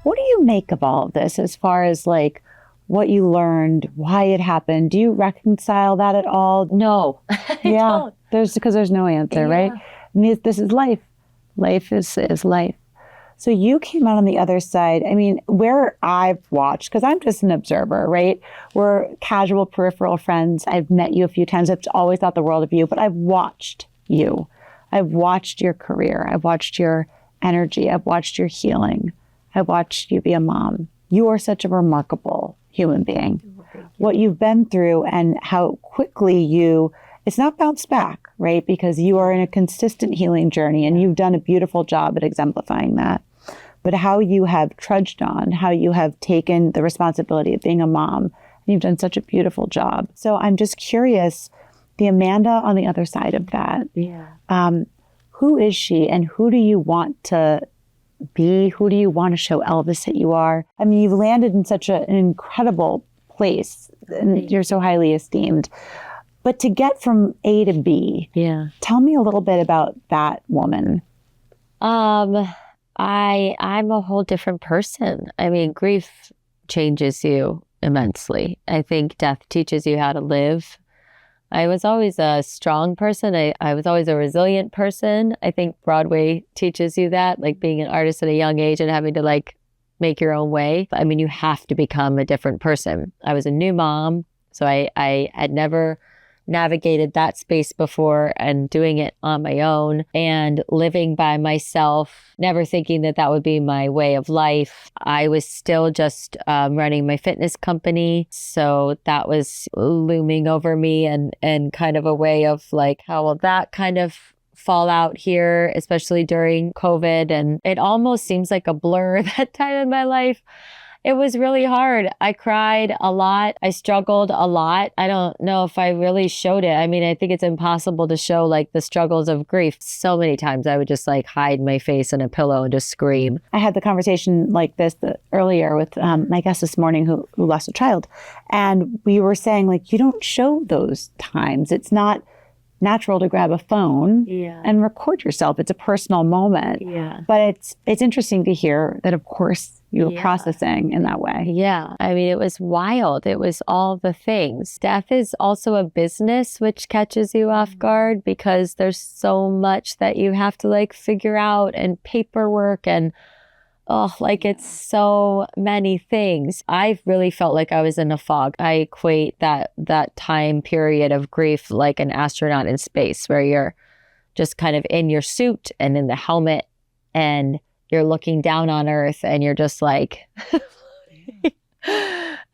What do you make of all of this as far as like what you learned, why it happened? Do you reconcile that at all? No, I don't. Because there's no answer, right? I mean, this is life. Life is life. So you came out on the other side. I mean, where I've watched, because I'm just an observer, right? We're casual peripheral friends. I've met you a few times. I've always thought the world of you, but I've watched you. I've watched your career. I've watched your energy. I've watched your healing. I've watched you be a mom. You are such a remarkable human being. What you've been through and how quickly it's not bounced back, right? Because you are in a consistent healing journey and you've done a beautiful job at exemplifying that. But how you have trudged on, how you have taken the responsibility of being a mom, and you've done such a beautiful job. So I'm just curious, the Amanda on the other side of that, who is she and who do you want to be? Who do you want to show Elvis that you are? I mean, you've landed in such an incredible place and you're so highly esteemed. But to get from A to B, tell me a little bit about that woman. I'm a whole different person. I mean, grief changes you immensely. I think death teaches you how to live. I was always a strong person. I was always a resilient person. I think Broadway teaches you that, like being an artist at a young age and having to like make your own way. I mean, you have to become a different person. I was a new mom, so I had never navigated that space before and doing it on my own and living by myself, never thinking that that would be my way of life. I was still just running my fitness company. So that was looming over me and kind of a way of like, how will that kind of fall out here, especially during COVID. And it almost seems like a blur that time in my life. It was really hard. I cried a lot. I struggled a lot. I don't know if I really showed it. I mean, I think it's impossible to show like the struggles of grief. So many times I would just like hide my face in a pillow and just scream. I had the conversation like this earlier with my guest this morning who lost a child. And we were saying like, you don't show those times. It's not natural to grab a phone and record yourself. It's a personal moment. But it's interesting to hear that, of course, you were processing in that way. Yeah. I mean, it was wild. It was all the things. Death is also a business, which catches you off guard because there's so much that you have to like figure out and paperwork and it's so many things. I really felt like I was in a fog. I equate that time period of grief like an astronaut in space where you're just kind of in your suit and in the helmet and you're looking down on Earth and you're just like,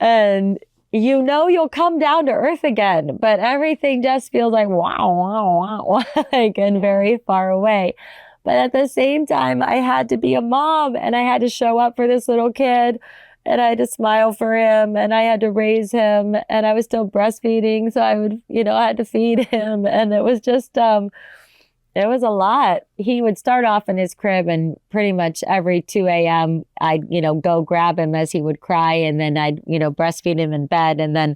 and you'll come down to Earth again, but everything just feels like wow, like and very far away. But at the same time, I had to be a mom and I had to show up for this little kid and I had to smile for him and I had to raise him and I was still breastfeeding. So I would, I had to feed him. And it was just, it was a lot. He would start off in his crib and pretty much every 2 a.m. I'd, go grab him as he would cry and then I'd, breastfeed him in bed. And then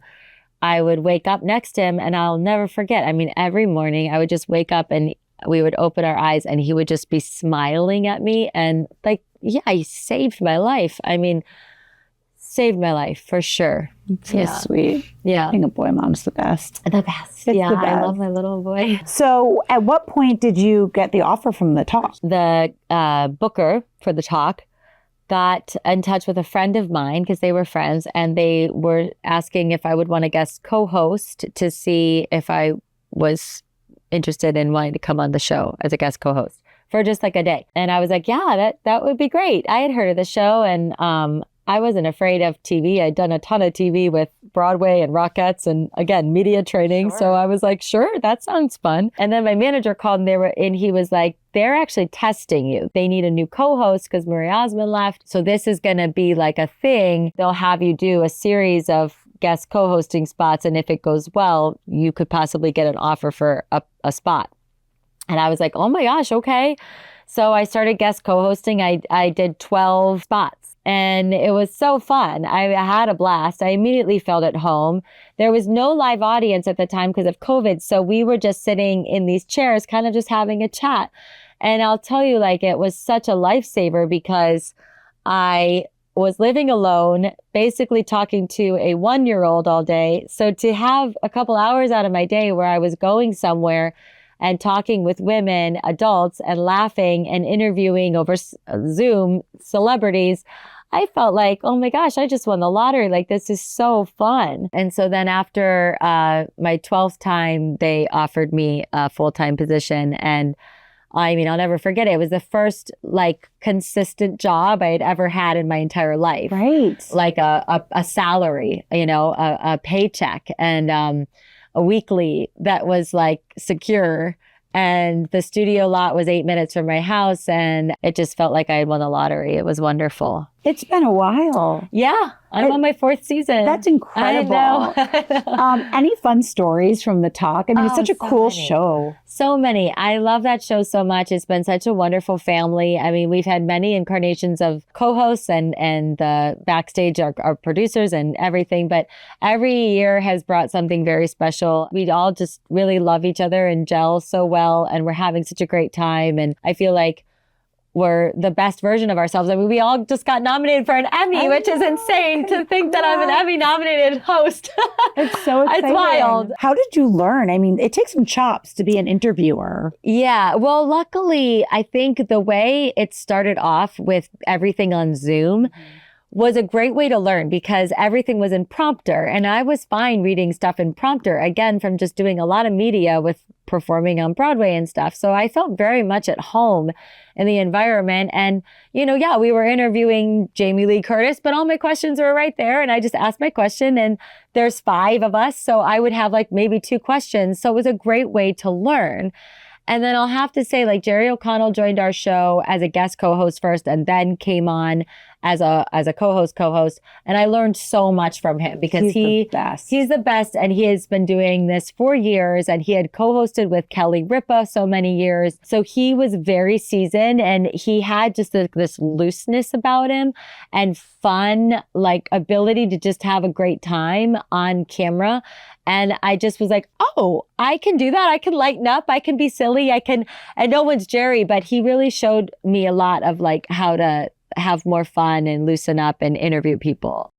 I would wake up next to him and I'll never forget. I mean, every morning I would just wake up and we would open our eyes and he would just be smiling at me and like, he saved my life. I mean, saved my life for sure. So sweet. Yeah. Being a boy mom's the best. The best. It's the best. I love my little boy. So at what point did you get the offer from the talk? The booker for the talk got in touch with a friend of mine because they were friends and they were asking if I would want to guest co-host to see if I was interested in wanting to come on the show as a guest co-host for just like a day. And I was like, yeah, that would be great. I had heard of the show and I wasn't afraid of TV. I'd done a ton of TV with Broadway and Rockettes and again, media training. Sure. So I was like, sure, that sounds fun. And then my manager called and he was like, they're actually testing you. They need a new co-host because Marie Osmond left. So this is going to be like a thing. They'll have you do a series of guest co-hosting spots. And if it goes well, you could possibly get an offer for a spot. And I was like, oh my gosh, okay. So I started guest co-hosting. I did 12 spots and it was so fun. I had a blast. I immediately felt at home. There was no live audience at the time because of COVID. So we were just sitting in these chairs, kind of just having a chat. And I'll tell you, like, it was such a lifesaver because I was living alone, basically talking to a 1-year-old all day. So to have a couple hours out of my day where I was going somewhere and talking with women, adults, and laughing and interviewing over Zoom celebrities, I felt like, oh my gosh, I just won the lottery. Like, this is so fun. And so then after my 12th time, they offered me a full-time position. And I mean, I'll never forget it. It was the first like consistent job I had ever had in my entire life. Right. Like a salary, you know, a paycheck and a weekly that was like secure. And the studio lot was 8 minutes from my house, and it just felt like I had won the lottery. It was wonderful. It's been a while. Yeah, I'm on my 4th season. That's incredible. I know. Any fun stories from the talk? I mean, it's such a so cool many. show. So many. I love that show so much. It's been such a wonderful family. I mean, we've had many incarnations of co-hosts and the backstage, our producers and everything, but every year has brought something very special. We all just really love each other and gel so well, and we're having such a great time. And I feel like we're the best version of ourselves. I mean, we all just got nominated for an Emmy, which is insane to think that I'm an Emmy nominated host. It's so exciting. It's wild. How did you learn? I mean, it takes some chops to be an interviewer. Yeah. Well, luckily, I think the way it started off with everything on Zoom was a great way to learn because everything was in prompter. And I was fine reading stuff in prompter, again, from just doing a lot of media with performing on Broadway and stuff. So I felt very much at home in the environment. And, you know, yeah, we were interviewing Jamie Lee Curtis, but all my questions were right there. And I just asked my question, and there's 5 of us. So I would have like maybe 2 questions. So it was a great way to learn. And then I'll have to say, like, Jerry O'Connell joined our show as a guest co-host first and then came on as a co-host. And I learned so much from him because he's the best. He's the best. And he has been doing this for years, and he had co-hosted with Kelly Ripa so many years. So he was very seasoned, and he had just this looseness about him and fun, like ability to just have a great time on camera. And I just was like, oh, I can do that. I can lighten up. I can be silly. And no one's Jerry, but he really showed me a lot of like how to have more fun and loosen up and interview people.